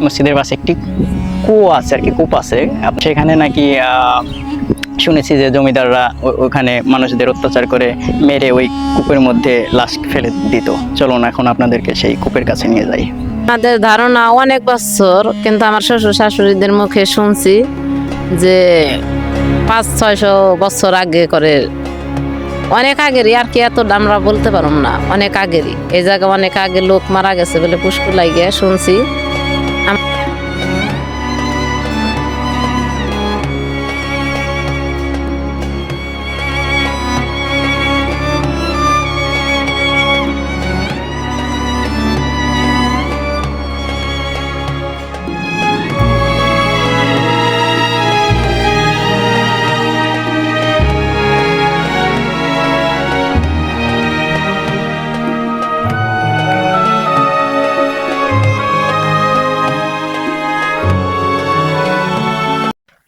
মসজিদের পাশে একটি কুয়ো আছে আর কি, কূপ আছে। সেখানে নাকি শুনেছি যে জমিদাররা ওখানে মানুষদের অত্যাচার করে মেরে ওই কূপের মধ্যে লাশ ফেলে দিত। চলুন এখন আপনাদেরকে সেই কূপের কাছে নিয়ে যাই। আমাদের ধারণা অনেক বছর, কিন্তু আমার শ্বশুর শাশুড়িদের মুখে শুনছি যে 500-600 বছর আগে করে, অনেক আগেরই আর কি, এত আমরা বলতে পারব না, অনেক আগেরই। এই জায়গায় অনেক আগে লোক মারা গেছে বলে পুষ্কুর লাগিয়ে শুনছি।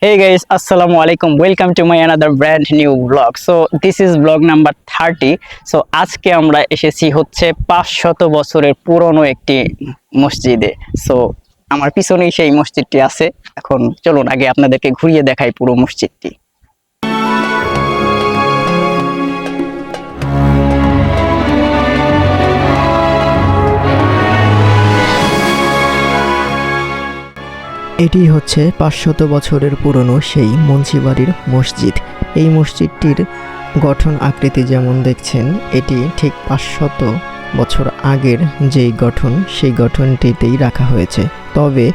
Hey guys, assalamu alaikum, welcome to my another brand new vlog. So this is vlog number 30. So আজকে আমরা এসেছি হচ্ছে 500 বছরের পুরনো একটি মসজিদে। সো আমার পিছনেই সেই মসজিদটি আছে। এখন চলুন আগে আপনাদেরকে ঘুরিয়ে দেখাই পুরো মসজিদটি। এটি হচ্ছে 500 বছরের পুরনো সেই মুন্সিবাড়ির মসজিদ। এই মসজিদটির গঠন আকৃতি যেমন দেখছেন, এটি ঠিক 500 বছর আগের যেই গঠন, সেই গঠনটিতেই রাখা হয়েছে। তবে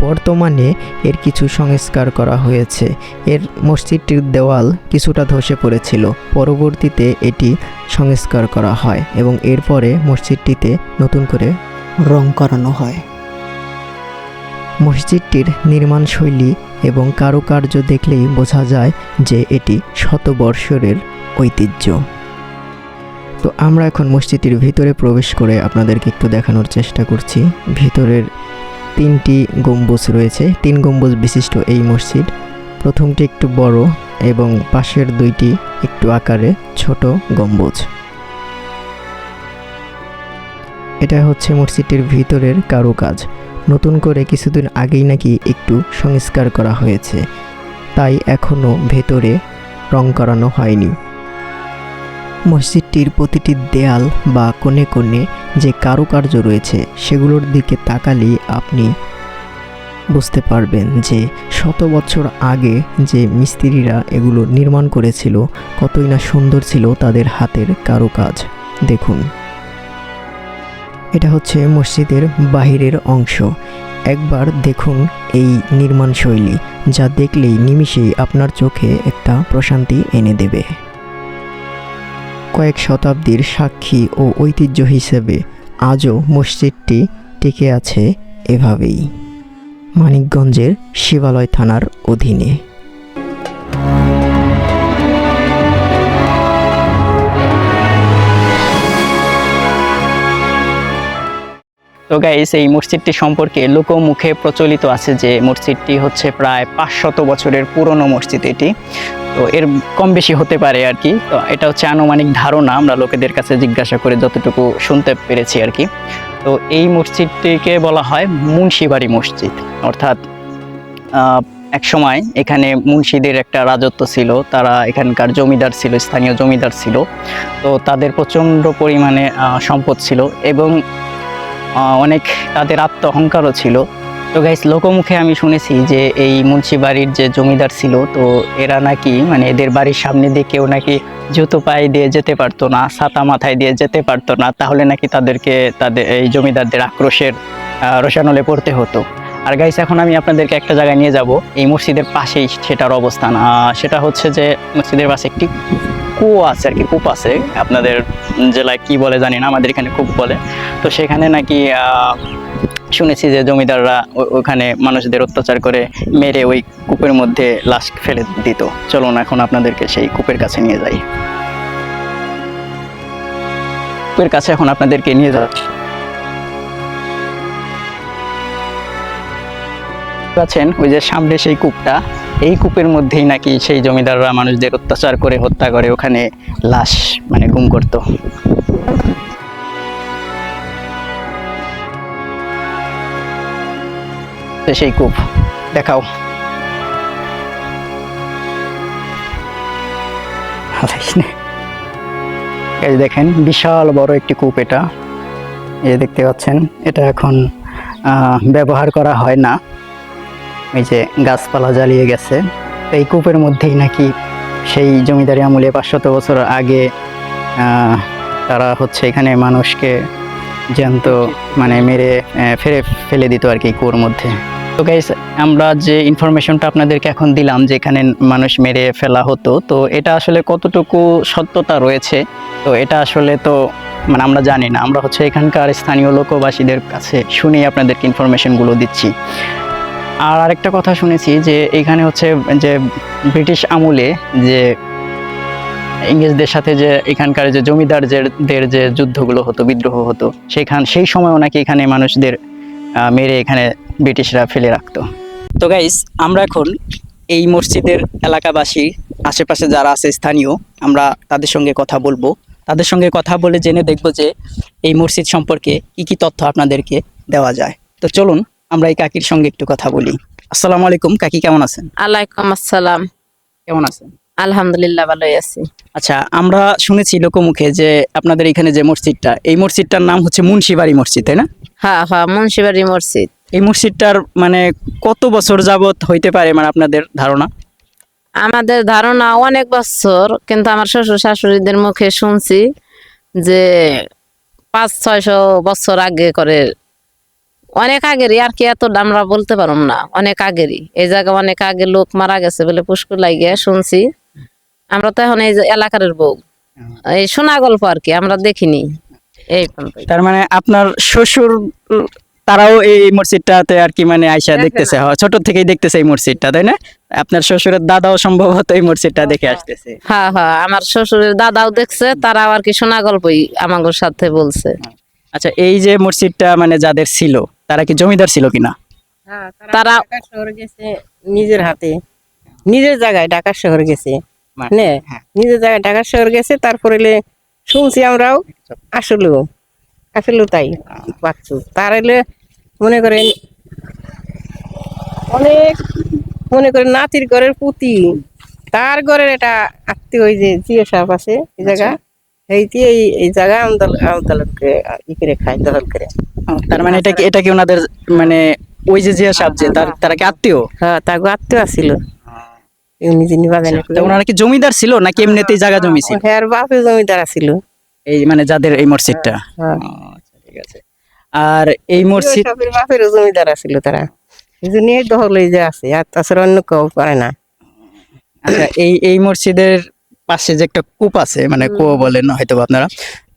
বর্তমানে এর কিছু সংস্কার করা হয়েছে। এর মসজিদটির দেওয়াল কিছুটা ধসে পড়েছিল, পরবর্তীতে এটি সংস্কার করা হয় এবং এরপরে মসজিদটিতে নতুন করে রং করানো হয়। মসজিদটির নির্মাণ শৈলী এবং কারুকার্য দেখলেই বোঝা যায় যে এটি শতবর্ষের ঐতিহ্য। তো আমরা এখন মসজিদটির ভিতরে প্রবেশ করে আপনাদেরকে একটু দেখানোর চেষ্টা করছি। ভিতরের 3টি গম্বুজ রয়েছে, 3 গম্বুজ বিশিষ্ট এই মসজিদ। প্রথমটি একটু বড় এবং পাশের 2টি একটু আকারে ছোট গম্বুজ। এটা হচ্ছে মসজিদটির ভিতরের কারুকাজ। নতুন করে কিছুদিন আগেই নাকি একটু সংস্কার করা হয়েছে, তাই এখনও ভেতরে রং করানো হয়নি। মসজিদটির প্রতিটি দেয়াল বা কোণে কোণে যে কারুকার্য রয়েছে, সেগুলোর দিকে তাকালেই আপনি বুঝতে পারবেন যে শত বছর আগে যে মিস্ত্রিরা এগুলো নির্মাণ করেছিল, কতই না সুন্দর ছিল তাদের হাতের কারুকাজ। দেখুন, এটা হচ্ছে মসজিদের বাহিরের অংশ। একবার দেখুন এই নির্মাণ শৈলী, যা দেখলেই নিমিষেই আপনার চোখে একটা প্রশান্তি এনে দেবে। কয়েক শতাব্দীর সাক্ষী ও ঐতিহ্য হিসেবে আজও মসজিদটি টিকে আছে এভাবেই, মানিকগঞ্জের শিবালয় থানার অধীনে। তো গাইস, এই মসজিদটি সম্পর্কে লোকমুখে প্রচলিত আছে যে মসজিদটি হচ্ছে প্রায় 500 বছরের পুরনো মসজিদ এটি। তো এর কম বেশি হতে পারে আর কি। তো এটা হচ্ছে আনুমানিক ধারণা, আমরা লোকেদের কাছে জিজ্ঞাসা করে যতটুকু শুনতে পেরেছি আর কি। তো এই মসজিদটিকে বলা হয় মুন্সিবাড়ি মসজিদ, অর্থাৎ এক সময় এখানে মুন্সিদের একটা রাজত্ব ছিল। তারা এখানকার জমিদার ছিল, স্থানীয় জমিদার ছিল। তো তাদের প্রচণ্ড পরিমাণে সম্পদ ছিল এবং অনেক তাদের আত্ম অহংকারও ছিল। তো গাইস, লোকমুখে আমি শুনেছি যে এই মুন্সিবাড়ির যে জমিদার ছিল, তো এরা নাকি এদের বাড়ির সামনে দিয়ে কেউ নাকি জুতো পায়ে দিয়ে যেতে পারতো না, ছাতা মাথায় দিয়ে যেতে পারতো না, তাহলে নাকি তাদেরকে এই জমিদারদের আক্রোশের রোষানলে পড়তে হতো। আর গাইস, এখন আমি আপনাদেরকে একটা জায়গায় নিয়ে যাব, এই মসজিদের পাশেই সেটার অবস্থান। সেটা হচ্ছে যে মসজিদের পাশে একটি কুয়ো আছে আর কি, কূপ আছে। আপনাদের জেলায় কি বলে জানি না, আমাদের এখানে কূপ বলে। তো সেখানে নাকি শুনেছি যে জমিদাররা ওখানে মানুষদের অত্যাচার করে মেরে ওই কূপের মধ্যে লাশ ফেলে দিত। চলুন এখন আপনাদেরকে সেই কূপের কাছে নিয়ে যাই। কূপের কাছে এখন আপনাদেরকে নিয়ে যাচ্ছি। পাচ্ছেন ওই যে সামনে সেই কূপটা, এই কূপের মধ্যেই নাকি সেই জমিদাররা মানুষদের অত্যাচার করে হত্যা করে ওখানে লাশ গুম করত। আছে সেই কূপ, দেখাও। এই যে দেখেন বিশাল বড় একটি কূপ এটা, এই যে দেখতে পাচ্ছেন। এটা এখন ব্যবহার করা হয় না, এই যে গাছপালা জ্বালিয়ে গেছে। তো এই কূপের মধ্যেই নাকি সেই জমিদারি আমলে 500 বছর আগে তারা হচ্ছে এখানে মানুষকে জ্যান্ত মানে মেরে ফেলে দিত আর কি কুয়োর মধ্যে। তো গাইস, আমরা যে ইনফরমেশনটা আপনাদেরকে এখন দিলাম যে এখানে মানুষ মেরে ফেলা হতো, তো এটা আসলে কতটুকু সত্যতা রয়েছে, তো এটা আসলে তো মানে আমরা জানি না। আমরা হচ্ছে এখানকার স্থানীয় লোকবাসীদের কাছে শুনেই আপনাদেরকে ইনফরমেশনগুলো দিচ্ছি। আর আরেকটা কথা শুনেছি যে এখানে হচ্ছে যে ব্রিটিশ আমলে যে ইংরেজদের সাথে যে এখানকার যে জমিদারদের যে যুদ্ধগুলো হতো, বিদ্রোহ হতো, সেই সময়ও নাকি এখানে মানুষদের মেরে এখানে ব্রিটিশরা ফেলে রাখতো। তো গাইস, আমরা এখন এই মসজিদের এলাকাবাসী আশেপাশে যারা আছে স্থানীয়, আমরা তাদের সঙ্গে কথা বলবো। তাদের সঙ্গে কথা বলে জেনে দেখবো যে এই মসজিদ সম্পর্কে কি কি তথ্য আপনাদেরকে দেওয়া যায়। তো চলুন আমরা এই কাকির সঙ্গে একটু কথা বলি। আসসালামু আলাইকুম কাকি, কেমন আছেন? আলাইকুম আসসালাম। কেমন আছেন? আলহামদুলিল্লাহ, ভালোই আছি। আচ্ছা, আমরা শুনেছি লোকমুখে যে আপনাদের এখানে যে মসজিদটা, এই মসজিদটার নাম হচ্ছে মুন্সিবাড়ি মসজিদ, তাই না? হ্যাঁ হ্যাঁ, মুন্সিবাড়ি মসজিদ। এই মসজিদটার মানে কত বছর যাবত হইতে পারে, মানে আপনাদের ধারণা? আমাদের ধারণা অনেক বছর, কিন্তু আমার শ্বশুর শাশুড়িদের মুখে শুনছি যে 500-600 বছর আগে করে, অনেক আগেরই আর কি, এত আমরা বলতে পারব না, অনেক আগেরই। এই জায়গা অনেক আগে লোক মারা গেছে বলে পুষ্কর লাগিয়ে শুনছি। আমরা তো এখন এই যে এলাকার বউ, এই শোনা গল্প আর কি, আমরা দেখিনি। এই তার মানে আপনার শ্বশুর তারাও এই মসজিদটাতে আর কি মানে আয়সা দেখতেছে, ছোট থেকেই দেখতেছে এই মসজিদটা, তাই না? আপনার শ্বশুরের দাদাও সম্ভবত এই মসজিদটা দেখে আসতেছে। হ্যাঁ হ্যাঁ, আমার শ্বশুরের দাদাও দেখছে, তারাও আর কি শোনা গল্পই আমাদের সাথে বলছে। আচ্ছা, এই যে মসজিদটা মানে যাদের ছিল, তারা কি জমিদার ছিল কিনা? তারা ঢাকা শহরে গেছে নিজের হাতে, নিজের জায়গায় ঢাকা শহরে গেছে, নে নিজের জায়গায় ঢাকা শহর গেছে। তারপরে শুনছি আমরাও, আসলেও তাই বাচ্চু। তার হইলে মনে করেন অনেক, মনে করেন নাতির ঘরের পুতি, তার ঘরের এটা আত্মীয়, ওই যে জিও সাহেব আছে এই জায়গা, এইটি এই জায়গা আমদালকে ই করে খায়, দখল করে। তার মানে এটা কি ওনাদের মানে ওই যে জিয়া সাহেব যে তারা কি আত্মীয়? হ্যাঁ, তার আত্মীয় আছিল। উনি যিনি বাগানে তো ওনারা কি জমিদার ছিল নাকি এমনিতেই জায়গা জমি ছিল? হ্যাঁ, বাপে জমিদার আছিল এই মানে যাদের এই মসজিদটা। হ্যাঁ। আচ্ছা, ঠিক আছে। আর এই মসজিদ বাপের জমিদার আছিল, তারা এই জন্য দখল এই যে আছে, আর তাছাড়া অন্য কেউ পারে না। আচ্ছা, এই মসজিদের পাশে যে একটা কূপ আছে, মানে কুয়ো বলেন হয়তো আপনারা,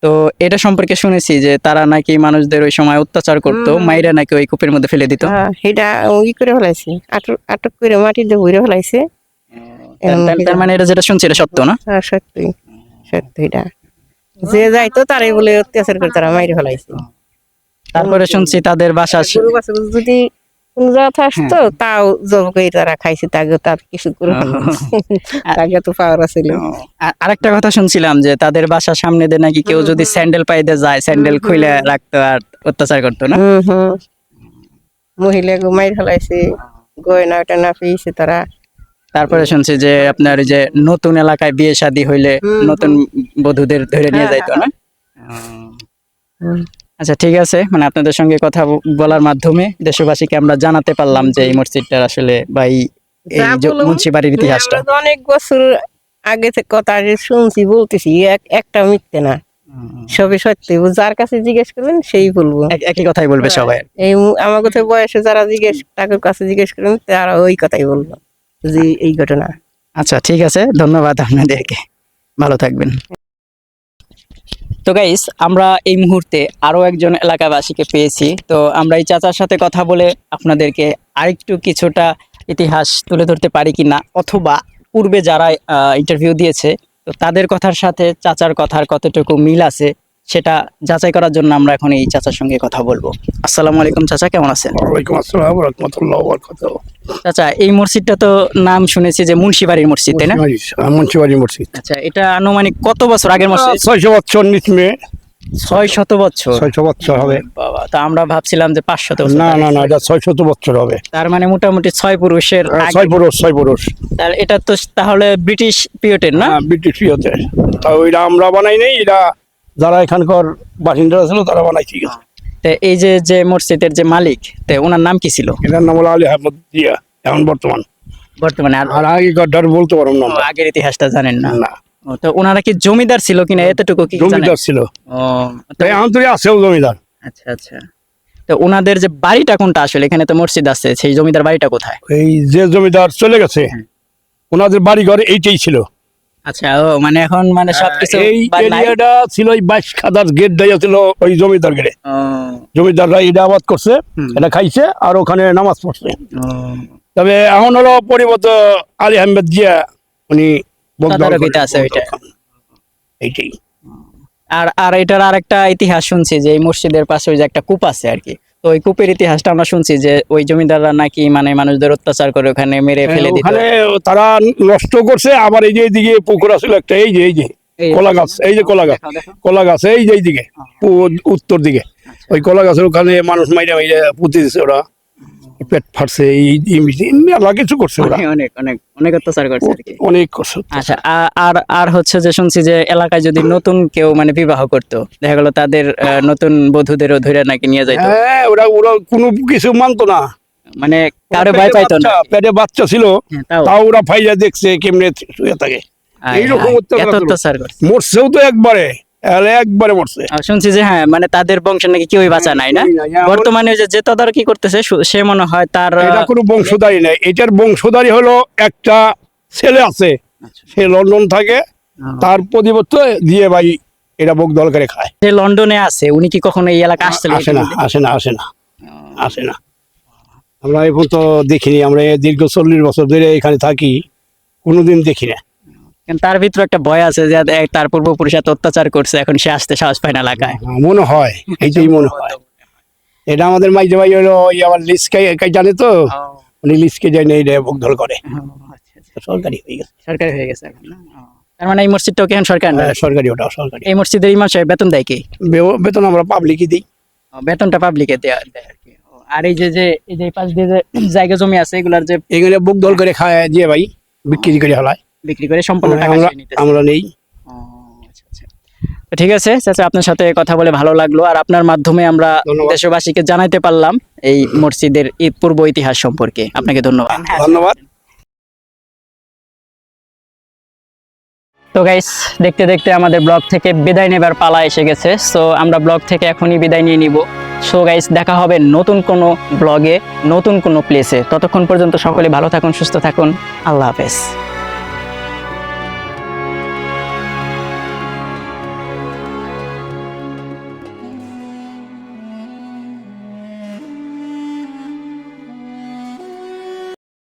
তো এটা সম্পর্কে শুনেছি যে তারা নাকি মানুষদের ওই সময় অত্যাচার করতো, মাইরা নাকি ওই কূপের মধ্যে ফেলে দিত। হ্যাঁ, সেটা ই করে ফেলাইছে, আটক করে মাটি দিয়ে ভরে ফেলাইছে। তার মানে এটা যেটা শুনছি এটা সত্য না? হ্যাঁ, সত্যি সত্যি। এটা যে যাইতো তারাই বলে অত্যাচার করে তারা মাইরে ফেলাইছে। তারপরে শুনছি তাদের বাসা গরু বাছুর যদি কোন জায়গা আসতো, তাও জব করে তারা খাইছে, তাকে তার কিছু করে তাকে তো পাওয়ার ছিল। আরেকটা কথা শুনছিলাম যে তাদের বাসার সামনে দিয়ে নাকি কেউ যদি স্যান্ডেল পাইতে যায়, স্যান্ডেল খুলে রাখতো আর অত্যাচার করতো না? মহিলা মাইর ফেলাইছে, গয়না টয়না পেয়েছে তারা। তারপরে শুনছি যে আপনার যে নতুন এলাকায় বিয়ে শাদী হইলে নতুন বধূদের ধরে নিয়ে যাইতো না? আচ্ছা, ঠিক আছে। মানে আপনাদের সঙ্গে কথা বলার মাধ্যমে দেশবাসীকে আমরা জানাতে পারলাম যে এই মসজিদটার আসলে বা এই মুন্সিবাড়ির ইতিহাসটা অনেক বছর আগে থেকে কথা শুনছি, বলতেছি, একটা মিথ্যে না, সবই সত্যি। যার কাছে জিজ্ঞেস করবেন সেই বলবো, একই কথাই বলবে সবাই। এই আমার কথা বয়সে যারা জিজ্ঞেস, তাদের কাছে জিজ্ঞেস করবেন, তারা ওই কথাই বলবো যে এই ঘটনা। আচ্ছা, ঠিক আছে, ধন্যবাদ আপনাদেরকে, ভালো থাকবেন। তো গাইস, আমরা এই মুহূর্তে আরো একজন এলাকাবাসীকে পেয়েছি। তো আমরা এই চাচার সাথে কথা বলে আপনাদেরকে আরেকটু কিছুটা ইতিহাস তুলে ধরতে পারি কিনা, অথবা পূর্বে যারা ইন্টারভিউ দিয়েছে তো তাদের কথার সাথে চাচার কথার কতটুকু মিল আছে সেটা যাচাই করার জন্য আমরা এখন এই চাচার সঙ্গে কথা বলবো। আসসালামু আলাইকুম চাচা, কেমন আছেন? ওয়ালাইকুম আসসালাম ওয়া রাহমাতুল্লাহি ওয়া বারাকাতুহু। চাচা, এই মসজিদটা তো নাম শুনেছি যে মুন্সিবাড়ির মসজিদ, তাই না? মুন্সিবাড়ি মসজিদ। আচ্ছা, এটা আনুমানিক কত বছর আগের মসজিদ? 600 বছর নিচমে, 600 বছর। 600 বছর হবে। বাবা, তো আমরা ভাবছিলাম যে 500 বছর। না না না, এটা 600 বছর হবে। তার মানে মোটামুটি 6 পুরুষের আগে। 6 পুরুষ। তাহলে এটা তো তাহলে ব্রিটিশ পিরিয়ডের না? হ্যাঁ, ব্রিটিশ ইয়েতে। তা ওইটা আমরা বানাই নাই, এটা যারা এখানকার বাসিন্দারা ছিল তারা বানাইছে। তো এই যে যে মসজিদের যে মালিক, তো ওনার নাম কি ছিল? এটার নাম হলো আলী আহমদ জিয়া, এখন বর্তমানে আর আর আগেকার বলতে পারবো না আমরা। আগের ইতিহাসটা জানেন না? না, ও, তো ওনারা কি জমিদার ছিল কিনা এতটুকু কি জানেন? জমিদার ছিল। ও, তো তাই এখন তো আছেও জমিদার। আচ্ছা আচ্ছা। তো ওনাদের যে বাড়িটা কোনটা আসলে? এখানে তো মসজিদ আছে, সেই জমিদার বাড়িটা কোথায়? এই যে জমিদার চলে গেছে, হ্যাঁ। ওনাদের বাড়ি ঘর এইটাই ছিল। আচ্ছা, ও মানে এখন মানে সবকিছু এই বাড়ি নাই? এরিয়াটা ছিল ওই 22 খাদার গেট দেয়া ছিল ওই জমিদার গেটে। ও, জমিদাররা এটা আবাদ করছে, হুম। এটা খাইছে আর ওখানে নামাজ পড়ছে। ও, তবে এখন হলো পরিবর্তে আলী আহমেদ জিয়া, উনি বদল তদারকিতে করে- আছে ওইটা। এইটাই। আর আর এটার আরেকটা ইতিহাস শুনছি যে এই মসজিদের পাশে ওই যে একটা কূপ আছে আর কি। তো ওই কূপের ইতিহাসটা আমরা শুনছি যে ওই জমিদাররা নাকি মানে মানুষদের অত্যাচার করে ওখানে মেরে ফেলে দিত। ওখানে তারা নষ্ট করছে, আবার এই যে এইদিকে পুকুর আছিল একটা, এই যে এই কলা গাছ, এই যে কলা গাছ, দেখাও, দেখাও। কলা গাছ এই যে এইদিকে উত্তর দিকে, ওই কলা গাছের ওখানে মানুষ মাইরা মাইরা পুঁতে দিছে ওরা, পেট ফাটছে, মেলা কিছু করছে ওরা, অনেক অনেক অনেক অত্যাচার করছে আর কি। অনেক করছে। আচ্ছা, আর আর হচ্ছে যে শুনছি যে এলাকায় যদি নতুন কেউ মানে বিবাহ করতো, দেখা গেল তাদের নতুন বধূদেরও ধরে নাকি নিয়ে যাইতো, হ্যাঁ, ওরা ওরা কোনো কিছু মানতো না, মানে কারো ভয় পাইতো না। পেটে বাচ্চা ছিল, হ্যাঁ, তাও তাও ওরা ফাইজা দেখছে কেমনে শুয়ে থাকে। আয় এইরকম হায়, অত্যাচার এত ছিল। অত্যাচার করছে। মরছেও তো একবারে, একবারে মরছে। আর শুনছি যে হ্যাঁ মানে তাদের বংশের নাকি কেউই বাঁচা নাই না? বর্তমানে যে তদারকি করতেছে সে মনে হয় তার এটা কোনো বংশধারী নাই, এটার বংশধারী হলো একটা ছেলে আছে, সে লন্ডন থাকে, তার প্রতিবর্তে দিয়ে ভাই এটা বুক দল করে খায়। যে লন্ডনে আছে উনি কি কখনো এই এলাকা আসছিল? আসে না, আসে না, আসে না, আসে না। আমরা এখন তো দেখিনি, আমরা এই দীর্ঘ 40 বছর ধরে এখানে থাকি, কোনোদিন দেখি না। কিন্তু তার ভিতরে একটা ভয় আছে যে তার পূর্বপুরুষ এত অত্যাচার করছে, এখন সে আসতে সাহস পায় না এলাকায়। মনে হয়, এইটাই মনে হয়। এটা আমাদের মাইজে ভাই হলো আমার লিস্টকে জানে তো, উনি লিস্টকে যায় না, এটা বুক দল করে। সরকারি হয়ে গেছে, সরকারি হয়ে গেছে এখন না? তার মানে এই মসজিদটাও কি এখন সরকার না? হ্যাঁ, সরকারি, ওটা সরকারি। এই মসজিদের ইমাম সাহেব বেতন দেয় কি? বেতন আমরা পাবলিকই দিই। বেতনটা পাবলিকে দেয় আর কি। আর এই যে এই যে পাশ দিয়ে যে জায়গা জমি আছে এগুলার যে এগুলো বুক দল করে খায় যে ভাই, বিক্রি করে হলায়, বিক্রি করে সম্পূর্ণ টাকা সে নিতেছে। আমরা নেই। ও, আচ্ছা, আচ্ছা। তো ঠিক আছে চাচা, আপনার সাথে কথা বলে ভালো লাগলো। আর আপনার মাধ্যমে আমরা ধন্যবাদ। দেশবাসীকে জানাইতে পারলাম এই মসজিদের পূর্ব ইতিহাস সম্পর্কে। আপনাকে ধন্যবাদ। ধন্যবাদ। তো গাইস, দেখতে দেখতে আমাদের ব্লগ থেকে বিদায় নেবার পালা এসে গেছে। সো আমরা ব্লগ থেকে এখনই বিদায় নিয়ে নিব। সো গাইস, দেখা হবে নতুন কোনো ব্লগে, নতুন কোনো প্লেসে। ততক্ষণ পর্যন্ত সকলে ভালো থাকুন, সুস্থ থাকুন। আল্লাহ হাফেজ।